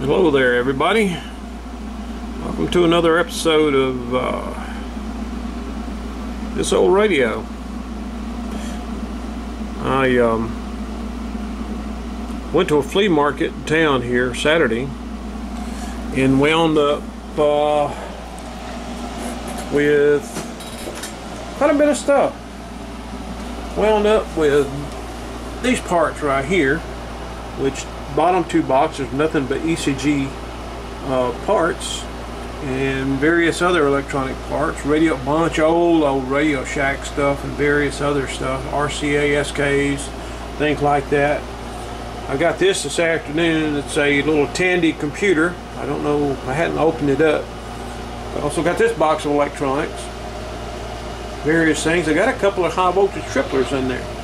Hello there, everybody. Welcome to another episode of This Old Radio. I went to a flea market in town here Saturday and wound up with quite a bit of stuff. Wound up with these parts right here, which bottom two boxes, nothing but ECG parts and various other electronic parts, bunch of old Radio Shack stuff and various other stuff, RCA, SKs, things like that. I got this afternoon. It's a little Tandy computer. I don't know, I hadn't opened it up. I also got this box of electronics, various things. I got a couple of high voltage triplers in there.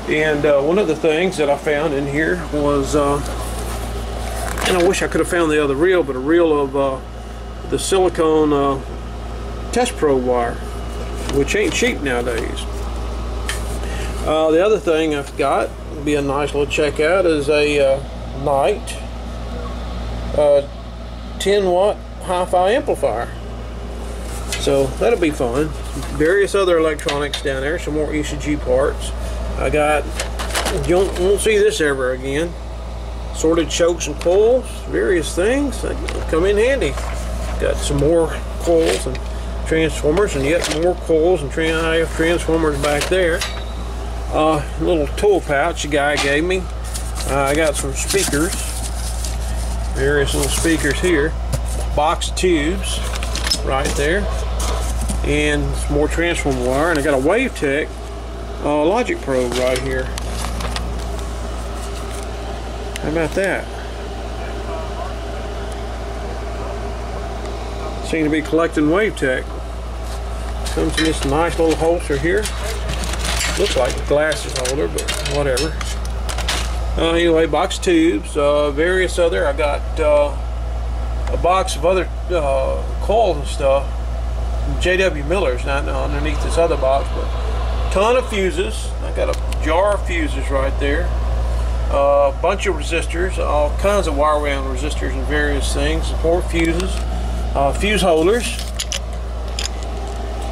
And one of the things that I found in here was, and I wish I could have found the other reel, but a reel of the silicone test probe wire, which ain't cheap nowadays. The other thing I've got, would be a nice little checkout, is a Knight 10-watt hi-fi amplifier. So that'll be fun. Various other electronics down there, some more ECG parts. I got, you won't see this ever again, sorted chokes and coils, various things that come in handy. Got some more coils and transformers, and yet more coils and I have transformers back there. Little tool pouch the guy gave me. I got some speakers, various little speakers here, box of tubes right there, and some more transformer wire, and I got a WaveTech logic probe right here. How about that? Seem to be collecting WaveTech. Comes in this nice little holster here. Looks like a glasses holder, but whatever. Anyway, box tubes, various other. I got a box of other coils and stuff. J.W. Miller's not underneath this other box, but ton of fuses. I got a jar of fuses right there. A bunch of resistors, all kinds of wire wound resistors and various things. More fuses, fuse holders.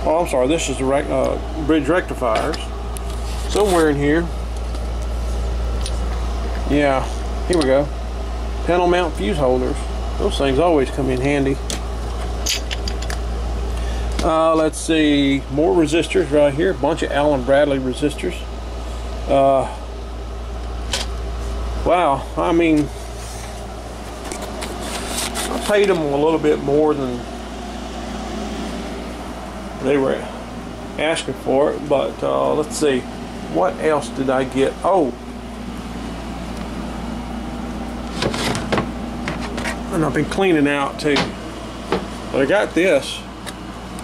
Oh, I'm sorry. This is the bridge rectifiers. Somewhere in here. Yeah, here we go. Panel mount fuse holders. Those things always come in handy. Let's see, more resistors right here. A bunch of Allen Bradley resistors. Wow, I mean, I paid them a little bit more than they were asking for it, but let's see, what else did I get? Oh, and I've been cleaning out too, but I got this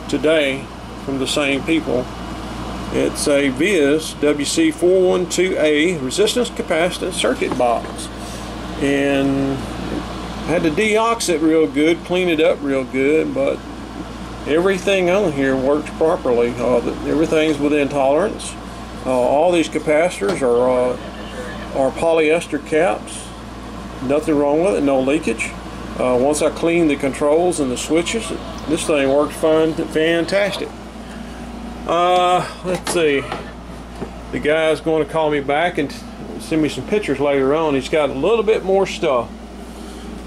today from the same people. It's a Viz WC412A resistance capacitance circuit box, and I had to deox it real good, clean it up real good, but everything on here works properly. Everything's within tolerance. All these capacitors are polyester caps. Nothing wrong with it, no leakage. Once I clean the controls and the switches, this thing works fine, fantastic. Let's see. The guy's going to call me back and send me some pictures later on. He's got a little bit more stuff.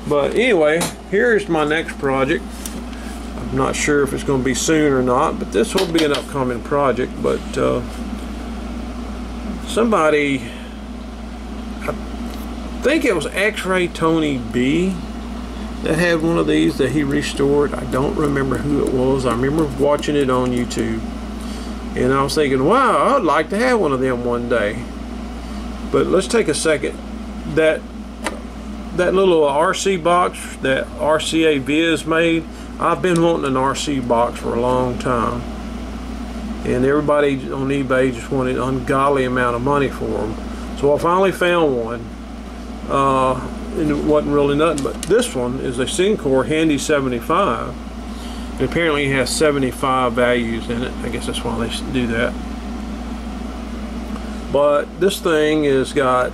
But anyway, here's my next project. I'm not sure if it's going to be soon or not, but this will be an upcoming project. But somebody, I think it was X-Ray Tony B, that had one of these that he restored. I don't remember who it was. I remember watching it on YouTube, and I was thinking, wow, I'd like to have one of them one day. But let's take a second. That little RC box that RCA Viz made, I've been wanting an RC box for a long time, and everybody on eBay just wanted an ungodly amount of money for them. So I finally found one. And it wasn't really nothing, but this one is a Sencore Handy 75, and apparently it has 75 values in it. I guess that's why they do that. But this thing has got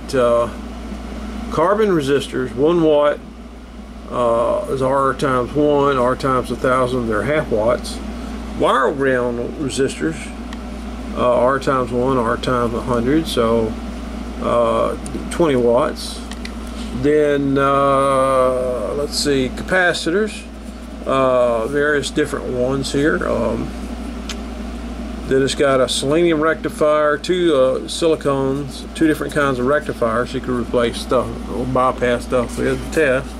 carbon resistors, 1 watt is R times 1, R times 1,000, they're half watts. Wire ground resistors, R times 1, R times 100, so 20 watts. Then let's see, capacitors, various different ones here. Then it's got a selenium rectifier, two silicones, two different kinds of rectifiers. You can replace stuff or bypass stuff with the test.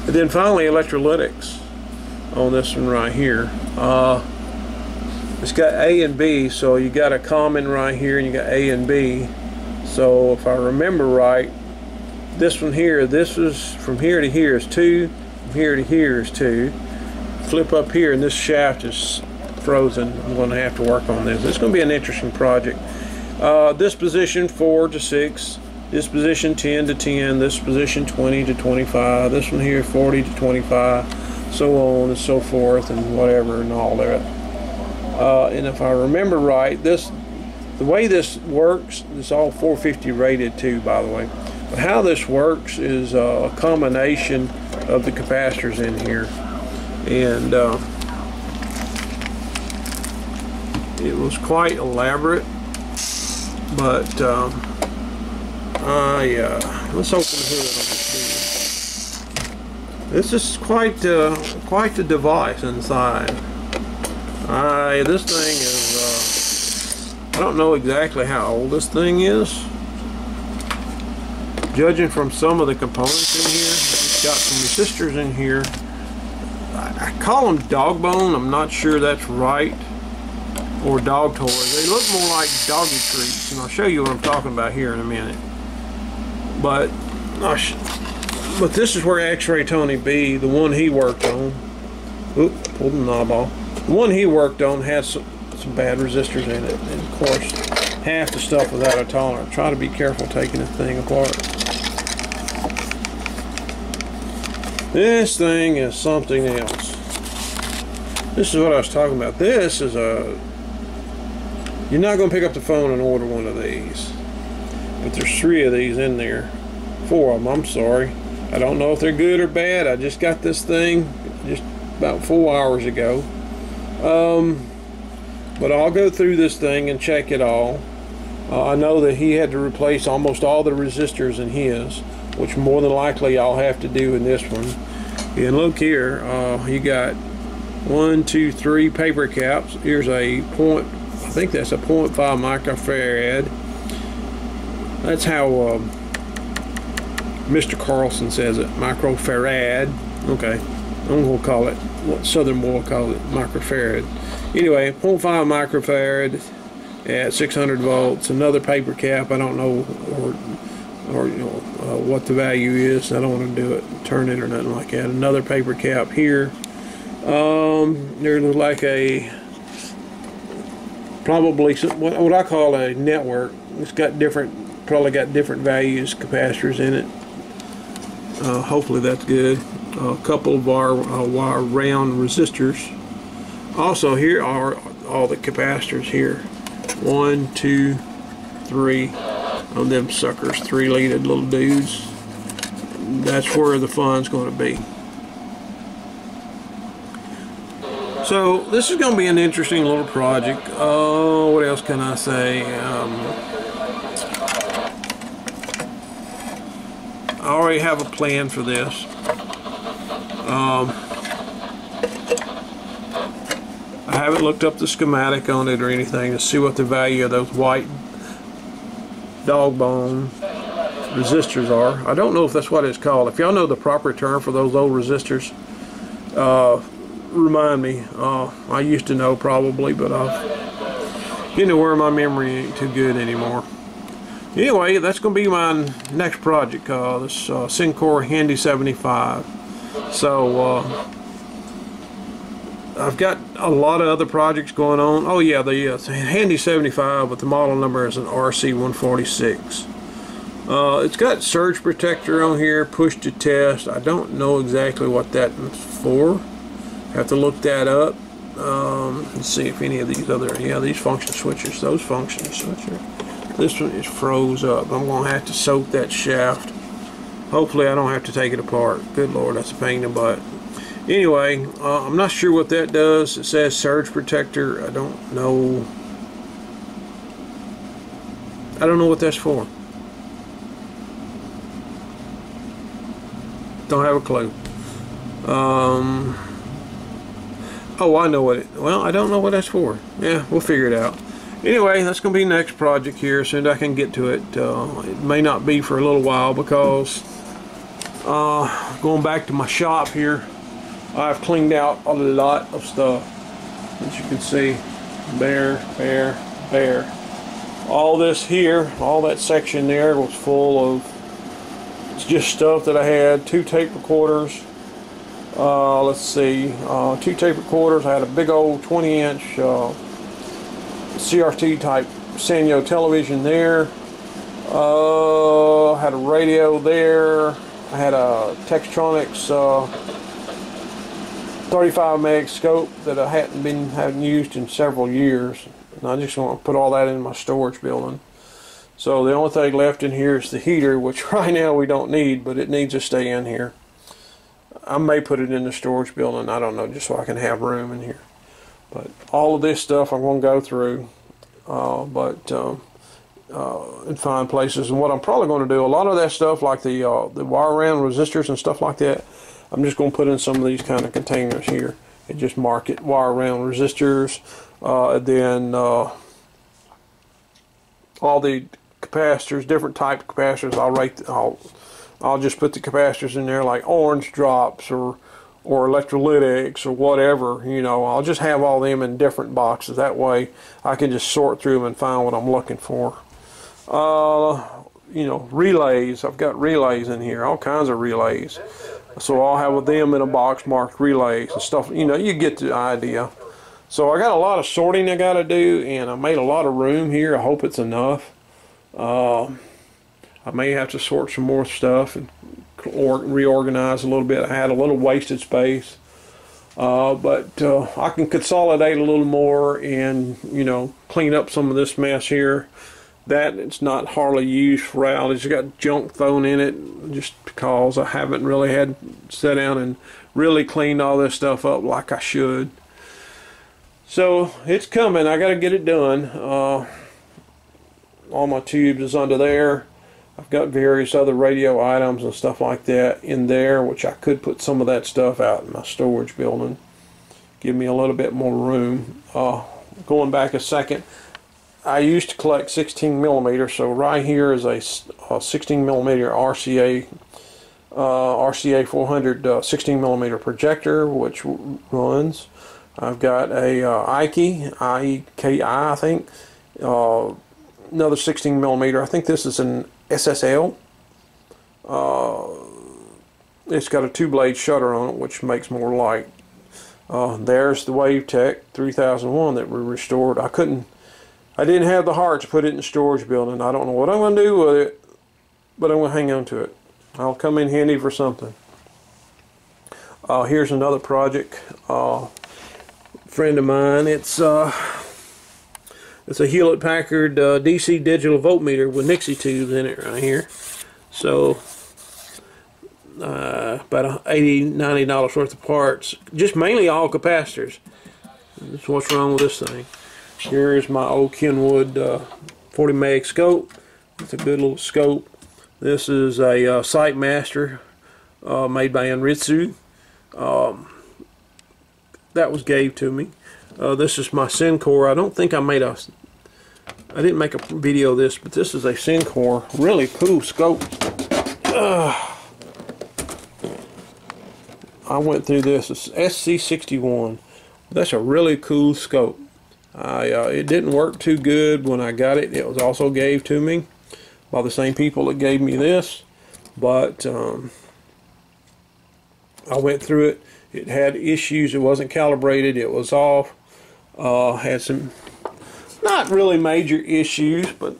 And then finally electrolytics on this one right here. It's got A and B, so you got a common right here and you got A and B. So if I remember right, this one here, this is from here to here is 2, from here to here is 2. Flip up here and this shaft is frozen. I'm going to have to work on this. It's going to be an interesting project. This position 4 to 6, this position 10 to 10, this position 20 to 25, this one here 40 to 25, so on and so forth and whatever and all that. And if I remember right, the way this works, it's all 450 rated too, by the way. But how this works is a combination of the capacitors in here, and it was quite elaborate, but let's open the hood on this thing. This is quite the device inside. This thing is, I don't know exactly how old this thing is. Judging from some of the components in here, it's got some resistors in here. I call them dog bone, I'm not sure that's right. Or dog toys. They look more like doggy treats, and I'll show you what I'm talking about here in a minute. But this is where X-Ray Tony B, the one he worked on, pulled the knob off. The one he worked on had some bad resistors in it, and of course, half the stuff was out of tolerance. Try to be careful taking this thing apart. This thing is something else. This is what I was talking about. This is you're not going to pick up the phone and order one of these. But there's 3 of these in there. 4 of them, I'm sorry. I don't know if they're good or bad. I just got this thing just about 4 hours ago. But I'll go through this thing and check it all. I know that he had to replace almost all the resistors in his, which more than likely I'll have to do in this one. And look here, you got 1, 2, 3 paper caps. Here's a I think that's a 0.5 microfarad. That's how Mr. Carlson says it, microfarad. Okay, I'm going to call it what Southern boy calls it, microfarad. Anyway, 0.5 microfarad at 600 volts. Another paper cap. I don't know or you know what the value is. I don't want to do it, turn it or nothing like that. Another paper cap here. There looks like a probably what I call a network. It's got probably got different values, capacitors in it. Hopefully that's good. A couple of our wire round resistors. Also, here are all the capacitors here. 1, 2, 3 of them suckers, 3-leaded little dudes. That's where the fun's going to be. So this is going to be an interesting little project. Oh, what else can I say? I already have a plan for this. I haven't looked up the schematic on it or anything to see what the value of those white dog bone resistors are. I don't know if that's what it's called. If y'all know the proper term for those old resistors, remind me. I used to know probably, but you know where my memory ain't too good anymore. Anyway, that's going to be my next project, this Sencore Handy 75. So I've got a lot of other projects going on. Oh yeah, the Handy 75, but the model number is an RC146. It's got surge protector on here, push to test. I don't know exactly what that's for. Have to look that up. Let's see if any of these these function switches, those function switches. This one is froze up. I'm going to have to soak that shaft Hopefully I don't have to take it apart. Good Lord, that's a pain in the butt. Anyway, I'm not sure what that does. It says surge protector. I don't know. I don't know what that's for. Don't have a clue. Oh, I know what it. Well, I don't know what that's for. Yeah, we'll figure it out. Anyway, that's going to be the next project here. As soon as I can get to it. It may not be for a little while because going back to my shop here, I've cleaned out a lot of stuff. As you can see, bare. All this here, all that section there was full of just stuff that I had. 2 tape recorders. Let's see, 2 tape recorders. I had a big old 20-inch CRT type Sanyo television there. I had a radio there. I had a Tektronix 35 meg scope that I hadn't used in several years. And I just want to put all that in my storage building. So the only thing left in here is the heater, which right now we don't need, but it needs to stay in here. I may put it in the storage building, I don't know, just so I can have room in here. But all of this stuff I'm going to go through, and find places. And what I'm probably going to do, a lot of that stuff, like the wire round resistors and stuff like that, I'm just going to put in some of these kind of containers here and just mark it wire round resistors. And then all the capacitors, different type of capacitors, I'll just put the capacitors in there, like orange drops or electrolytics or whatever, you know. I'll just have all them in different boxes. That way I can just sort through them and find what I'm looking for. You know, relays. I've got relays in here, all kinds of relays. So I'll have them in a box marked relays and stuff. You know, you get the idea. So I got a lot of sorting I got to do, and I made a lot of room here. I hope it's enough. I may have to sort some more stuff and reorganize a little bit. I had a little wasted space, but I can consolidate a little more and, you know, clean up some of this mess here. That it's not hardly used for out. It's got junk thrown in it just because I haven't really had sat down and really cleaned all this stuff up like I should. So it's coming. I got to get it done. All my tubes is under there. I've got various other radio items and stuff like that in there, which I could put some of that stuff out in my storage building. Give me a little bit more room. Going back a second, I used to collect 16 millimeter, so right here is a 16 millimeter RCA 400 16 millimeter projector, which runs. I've got a IEKI, I think, another 16 millimeter. I think this is an SSL. It's got a 2-blade shutter on it, which makes more light. There's the WaveTech 3001 that we restored. I didn't have the heart to put it in the storage building. I don't know what I'm going to do with it, but I'm going to hang on to it. I'll come in handy for something. Here's another project. Friend of mine. It's a Hewlett-Packard DC digital voltmeter with Nixie tubes in it right here. So about $80–90 worth of parts. Just mainly all capacitors. That's what's wrong with this thing. Here's my old Kenwood 40 meg scope. It's a good little scope. This is a Sight Master made by Anritsu. That was gave to me. This is my Sencore. I didn't make a video of this, but this is a Sencore. Really cool scope. I went through this. It's SC61. That's a really cool scope. It didn't work too good when I got it. It was also gave to me by the same people that gave me this, but I went through it. It had issues. It wasn't calibrated. It was off. Had some not really major issues, but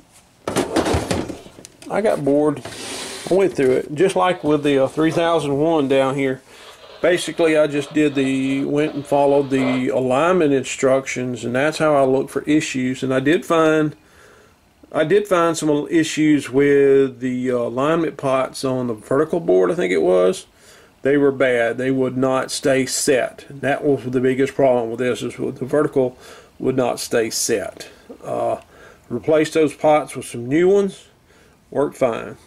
I got bored. I went through it just like with the 3001 down here. Basically, I just went and followed the alignment instructions, and that's how I looked for issues. And I did find I did find some issues with the alignment pots on the vertical board, I think it was. They were bad. They would not stay set. And that was the biggest problem with this, is with the vertical would not stay set. Replaced those pots with some new ones. Worked fine.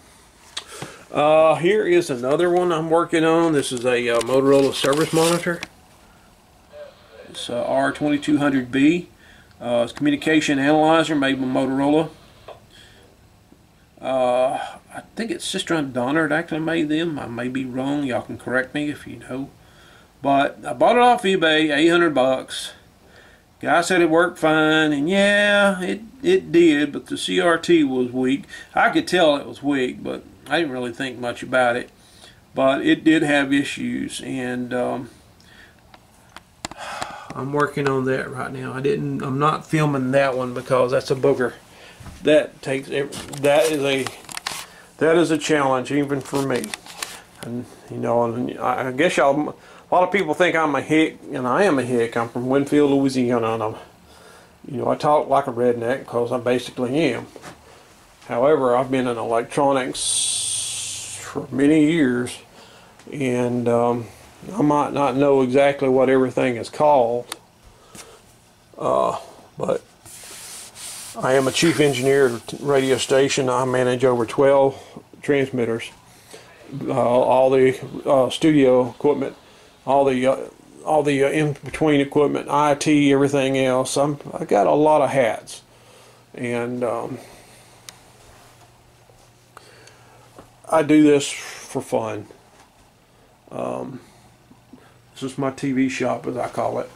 Here is another one I'm working on. This is a Motorola service monitor. It's R2200B. It's a communication analyzer made by Motorola. I think it's Sister and Donner that actually made them. I may be wrong. Y'all can correct me if you know. But I bought it off eBay, 800 bucks. Guy said it worked fine, and yeah, it did, but the CRT was weak. I could tell it was weak, but I didn't really think much about it. But it did have issues, and I'm working on that right now. I'm not filming that one because that's a booger. That is a challenge even for me. And you know, and I guess a lot of people think I'm a hick, and I am a hick. I'm from Winfield, Louisiana, and I talk like a redneck because I basically am. However, I've been in electronics for many years, and I might not know exactly what everything is called, but I am a chief engineer at a radio station. I manage over 12 transmitters, all the studio equipment, all the in-between equipment, IT, everything else. I got a lot of hats, and I do this for fun. This is my TV shop, as I call it.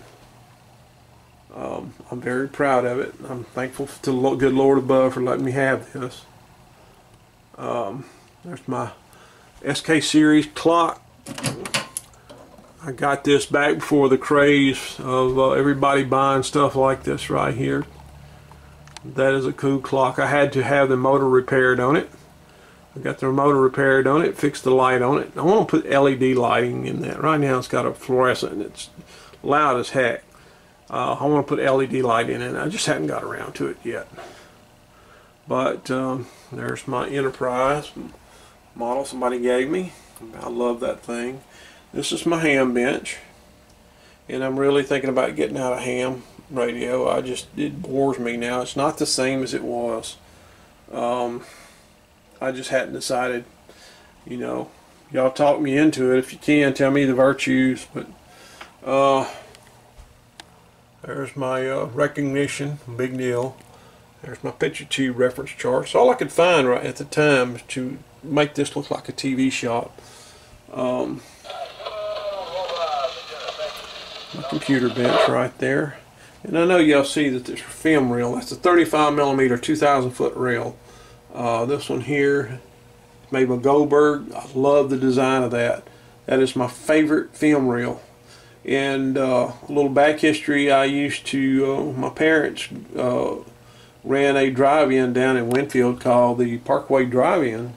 I'm very proud of it. I'm thankful to the good Lord above for letting me have this. There's my SK series clock. I got this back before the craze of everybody buying stuff like this right here. That is a cool clock. I had to have the motor repaired on it. I got the motor repaired on it, fixed the light on it. I want to put LED lighting in that. Right now it's got a fluorescent and it's loud as heck. I want to put LED light in it. I just haven't got around to it yet. But there's my Enterprise model somebody gave me. I love that thing. This is my ham bench, and I'm really thinking about getting out of ham radio. It bores me now. It's not the same as it was. I just hadn't decided. Y'all talk me into it if you can. Tell me the virtues, but there's my recognition, big deal. There's my picture tube reference chart. It's all I could find right at the time to make this look like a TV shot. My computer bench right there. And I know y'all see that there's a film reel. That's a 35mm 2,000 foot reel. This one here, made by Goldberg. I love the design of that. That is my favorite film reel. And a little back history, I used to, my parents ran a drive-in down in Winfield called the Parkway Drive-In.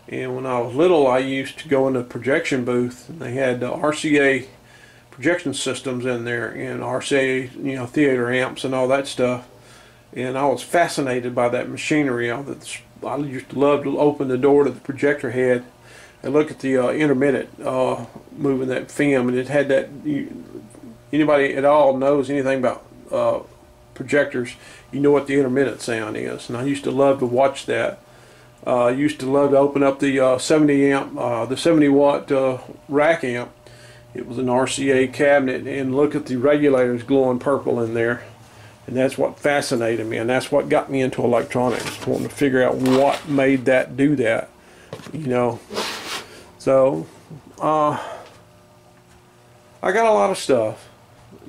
And when I was little, I used to go in the projection booth, and they had RCA projection systems in there, and RCA, theater amps and all that stuff. And I was fascinated by that machinery. I used to love to open the door to the projector head and look at the intermittent moving that film, and it had that. Anybody at all knows anything about projectors, you know what the intermittent sound is, and I used to love to watch that. I used to love to open up the 70 watt rack amp. It was an RCA cabinet, and look at the regulators glowing purple in there. And that's what fascinated me, and that's what got me into electronics, wanting to figure out what made that do that, So, I got a lot of stuff.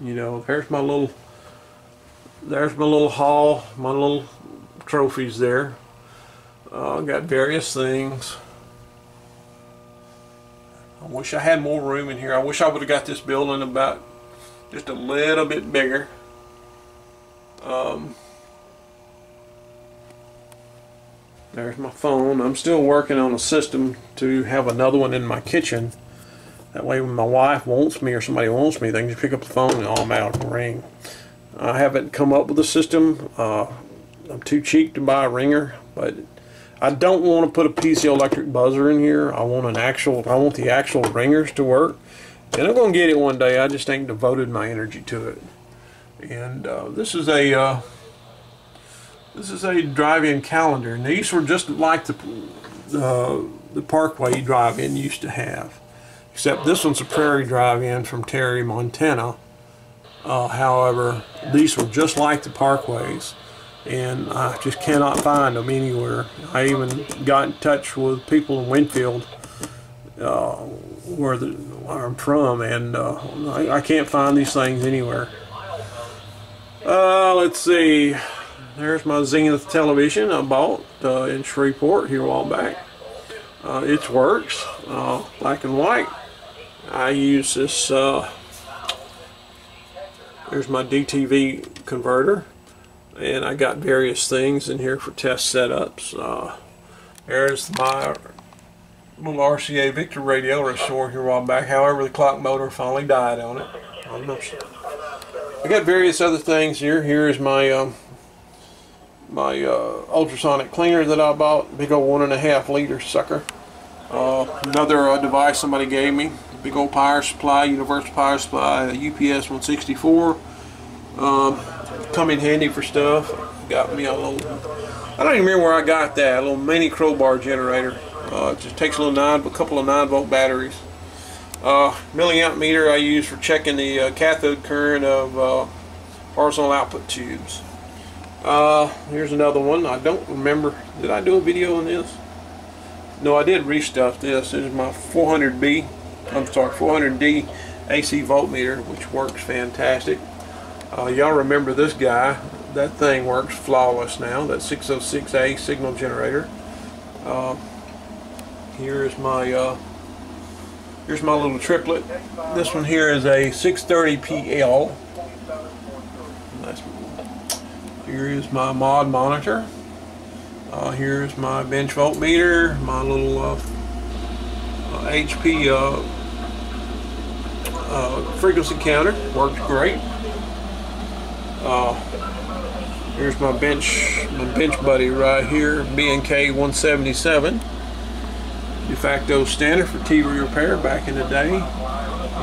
There's my little haul, my little trophies there. Got various things. I wish I had more room in here. I wish I would have got this building about just a little bit bigger. There's my phone. I'm still working on a system to have another one in my kitchen. That way when my wife wants me or somebody wants me, they can just pick up the phone and automatically ring. I haven't come up with a system. I'm too cheap to buy a ringer, but I don't want to put a piezoelectric buzzer in here. I want the actual ringers to work, and I'm going to get it one day. I just ain't devoted my energy to it. And this is a drive-in calendar, and these were just like the Parkway drive-in used to have, except this one's a Prairie drive-in from Terry, Montana. However, these were just like the Parkways, and I just cannot find them anywhere. I even got in touch with people in Winfield, where I'm from, and I can't find these things anywhere. Let's see. There's my Zenith television I bought in Shreveport here a while back. It works, black and white. I use this. There's my DTV converter, and I got various things in here for test setups. There's my little RCA Victor radio restored here a while back. However, the clock motor finally died on it. I'm not sure. I got various other things here. Here is my ultrasonic cleaner that I bought. Big old 1.5 liter sucker. Another device somebody gave me. Big old power supply, universal power supply, UPS 164. Come in handy for stuff. Got me a little, I don't even remember where I got that, a little mini crowbar generator. It just takes a couple of 9-volt batteries. Milliamp meter I use for checking the cathode current of horizontal output tubes. Here's another one. I don't remember. Did I do a video on this? No, I did restuff this. This is my 400D AC voltmeter, which works fantastic. Y'all remember this guy? That thing works flawless now. That 606A signal generator. Here's my little triplet. This one here is a 630PL. Here is my mod monitor. Here's my bench voltmeter, my little HP frequency counter. Works great. Here's my bench buddy right here, B&K 177. De facto standard for TV repair back in the day.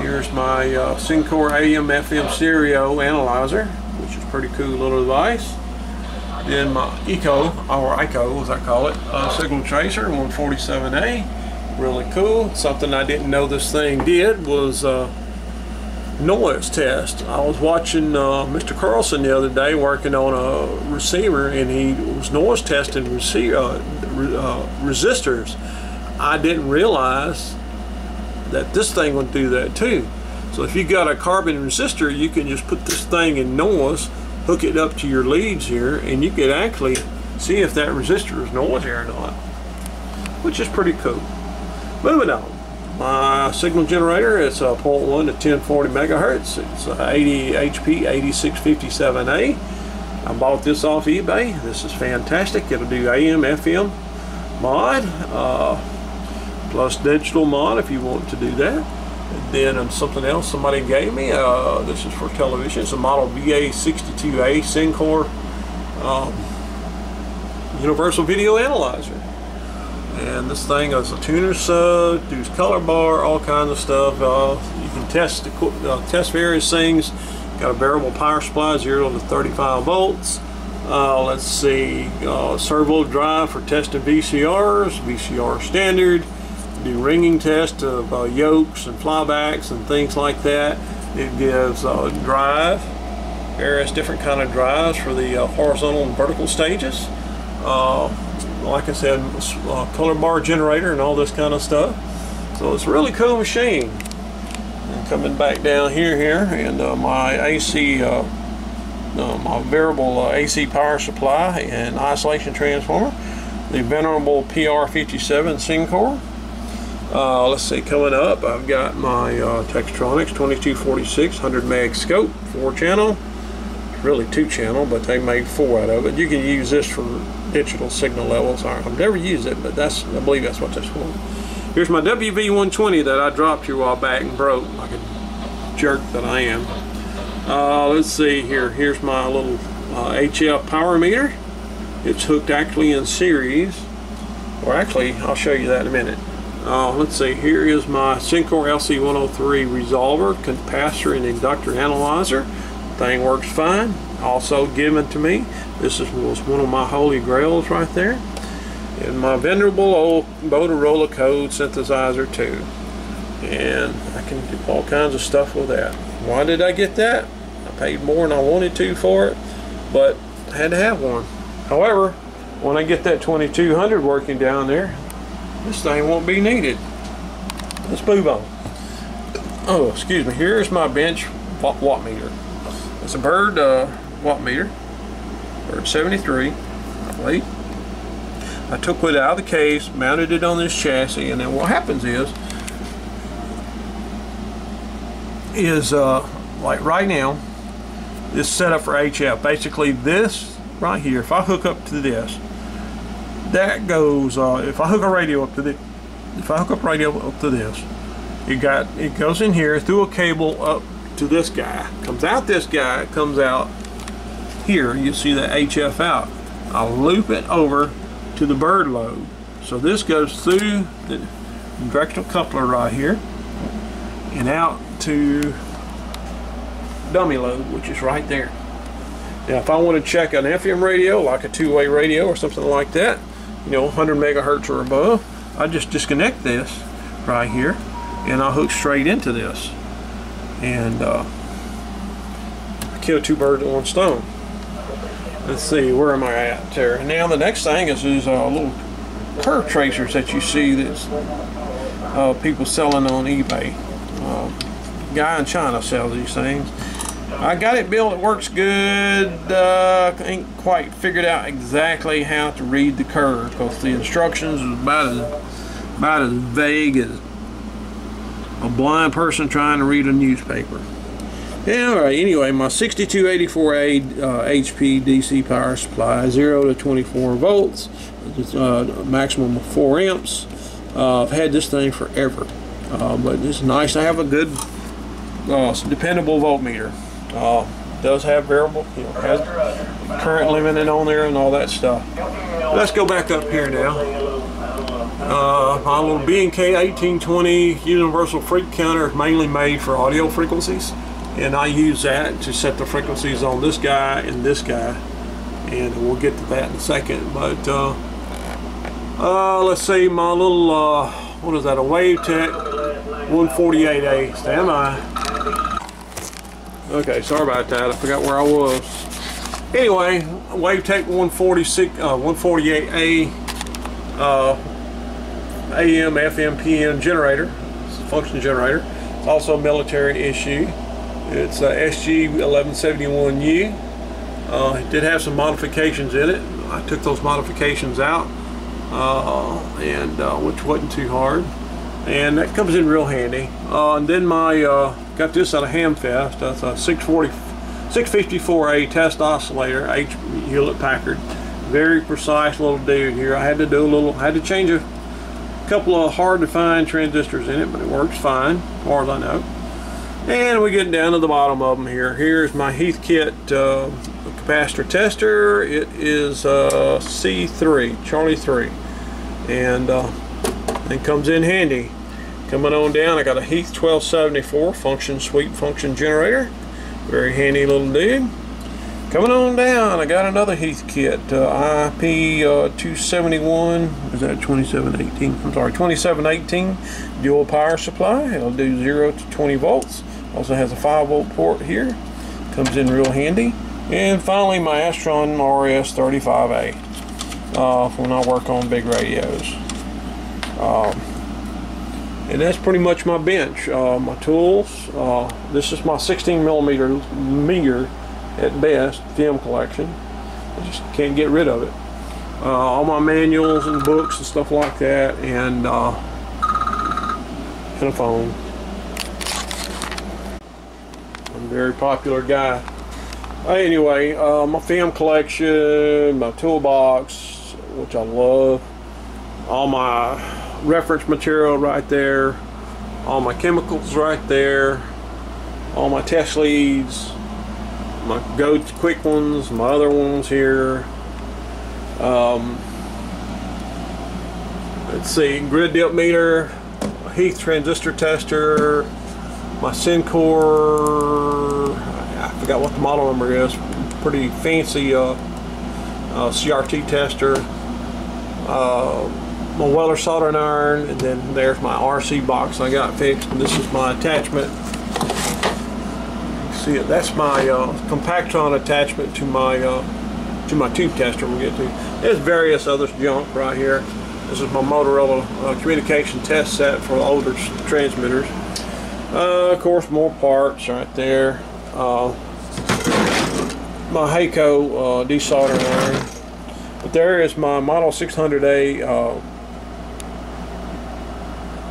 Here's my Sencore AM/FM stereo analyzer, which is a pretty cool little device. Then my ICO as I call it, signal tracer 147A, really cool. Something I didn't know this thing did was noise test. I was watching Mr. Carlson the other day working on a receiver, and he was noise testing resistors. I didn't realize that this thing would do that too. So if you got a carbon resistor, you can just put this thing in noise, hook it up to your leads here, and you could actually see if that resistor is noisy or not, which is pretty cool. Moving on, my signal generator, it's a 0.1 to 1040 megahertz. It's 80 HP 8657A. I bought this off eBay. This is fantastic. It'll do AM, FM mod, plus digital mod if you want to do that. And then something else somebody gave me, this is for television. It's a model VA62A Sencore universal video analyzer. And this thing is a tuner sub, does color bar, all kinds of stuff. You can test various things. Got a variable power supply, 0 to 35 volts. Let's see, servo drive for testing VCRs, VCR standard. Do ringing test of yokes and flybacks and things like that. It gives drive, various different kind of drives for the horizontal and vertical stages. Like I said, color bar generator and all this kind of stuff. So it's a really cool machine. And coming back down here, and my AC, my variable AC power supply and isolation transformer, the venerable PR57 Sencore. Let's see, coming up, I've got my Tektronix 2246 100 meg scope, 4-channel. It's really 2-channel, but they made 4 out of it. You can use this for digital signal levels. I've never used it, but I believe that's what that's for. Here's my WV120 that I dropped here a while back and broke like a jerk that I am. Let's see here. Here's my little HF power meter. It's hooked actually in series, or actually I'll show you that in a minute. Let's see, here is my Sencore RC146 resolver, capacitor, and inductor analyzer. Thing works fine. Also given to me. This was one of my holy grails right there. And my venerable old Motorola code synthesizer too. And I can do all kinds of stuff with that. Why did I get that? I paid more than I wanted to for it, but I had to have one. However, when I get that 2200 working down there, this thing won't be needed. Let's move on. Oh, excuse me. Here's my bench watt meter. It's a Bird watt meter. Bird 73. Wait. I took it out of the case, mounted it on this chassis, and then what happens is like right now, this set up for HF. Basically, this right here. If I hook up to this, that goes. If I hook a radio up to this, it goes in here through a cable up to this guy. Comes out this guy. Comes out here. You see the HF out. I'll loop it over to the Bird load. So this goes through the directional coupler right here and out to dummy load, which is right there. Now if I want to check an FM radio, like a two-way radio or something like that, you know, 100 megahertz or above, I just disconnect this right here and I'll hook straight into this and kill two birds with one stone. Let's see, where am I at there? Now the next thing is these little curve tracers that you see that's people selling on eBay. Guy in China sells these things. I got it built, it works good. Ain't quite figured out exactly how to read the curve because the instructions is about as vague as a blind person trying to read a newspaper. Yeah, alright, anyway, my 6284A HP DC power supply, 0 to 24 volts, maximum of 4 amps. I've had this thing forever, but it's nice to have a good, dependable voltmeter. Does have variable, you know, has current limited on there and all that stuff. Let's go back up here now. My little B&K 1820 universal frequency counter is mainly made for audio frequencies, and I use that to set the frequencies on this guy and this guy, and we'll get to that in a second. But let's see, my little what is that, a WaveTech 148A. Stand by. Okay, sorry about that, I forgot where I was. Anyway, WaveTech 148A AM, FM, PM generator. It's a function generator. It's also a military issue. It's SG 1171U. It did have some modifications in it. I took those modifications out, which wasn't too hard. And that comes in real handy. And then my got this out of Hamfest. That's a 654A test oscillator, Hewlett Packard. Very precise little dude here. I had to change a couple of hard to find transistors in it, but it works fine, as far as I know. And we're getting down to the bottom of them here. Here's my Heathkit capacitor tester. It is C3, Charlie 3, and it comes in handy. Coming on down, I got a Heath 1274 function sweep function generator. Very handy little dude. Coming on down, I got another Heathkit IP 271. Is that 2718? I'm sorry, 2718 dual power supply. It'll do 0 to 20 volts. Also has a 5-volt port here. Comes in real handy. And finally, my Astron RS35A when I work on big radios. And that's pretty much my bench. My tools. This is my 16mm meter at best film collection. I just can't get rid of it. All my manuals and books and stuff like that, and a phone. I'm a very popular guy. Anyway, my film collection, my toolbox, which I love, all my reference material right there, all my chemicals right there, all my test leads, my quick ones, my other ones here, Let's see, grid dip meter, Heath transistor tester, my Sencore, I forgot what the model number is, pretty fancy CRT tester, my Weller soldering iron, and then there's my RC box I got fixed, and this is my attachment. You see it, that's my Compactron attachment to my tube tester we'll get to. There's various other junk right here. This is my Motorola communication test set for older transmitters. Of course, more parts right there. My Heiko desoldering iron. But there is my Model 600A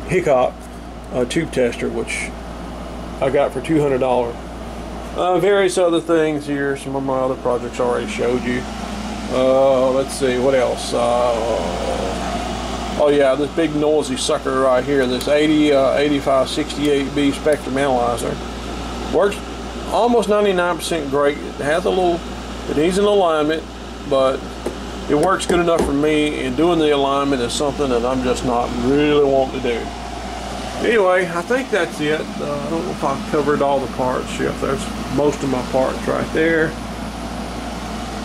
Hickok tube tester, which I got for $200. Various other things here. Some of my other projects I already showed you. Let's see, what else? Oh yeah, this big noisy sucker right here, this 8568B spectrum analyzer. Works almost 99% great. It has a little, it needs an alignment, but it works good enough for me, and doing the alignment is something that I'm just not really wanting to do. Anyway, I think that's it. I don't know if I covered all the parts. Yep, there's most of my parts right there.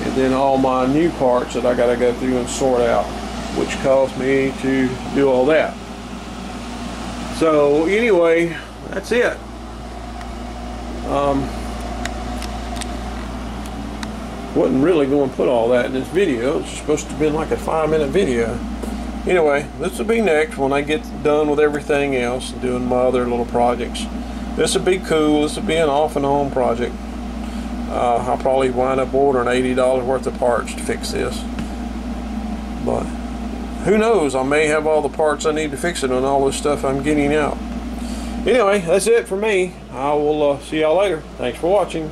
And then all my new parts that I gotta go through and sort out, which caused me to do all that. So anyway, that's it. Wasn't really going to put all that in this video. It's supposed to be like a 5-minute video. Anyway, this will be next when I get done with everything else and doing my other little projects. This will be cool. This will be an off and on project. I'll probably wind up ordering $80 worth of parts to fix this. But who knows, I may have all the parts I need to fix it on all this stuff I'm getting out. Anyway, that's it for me. I will see y'all later. Thanks for watching.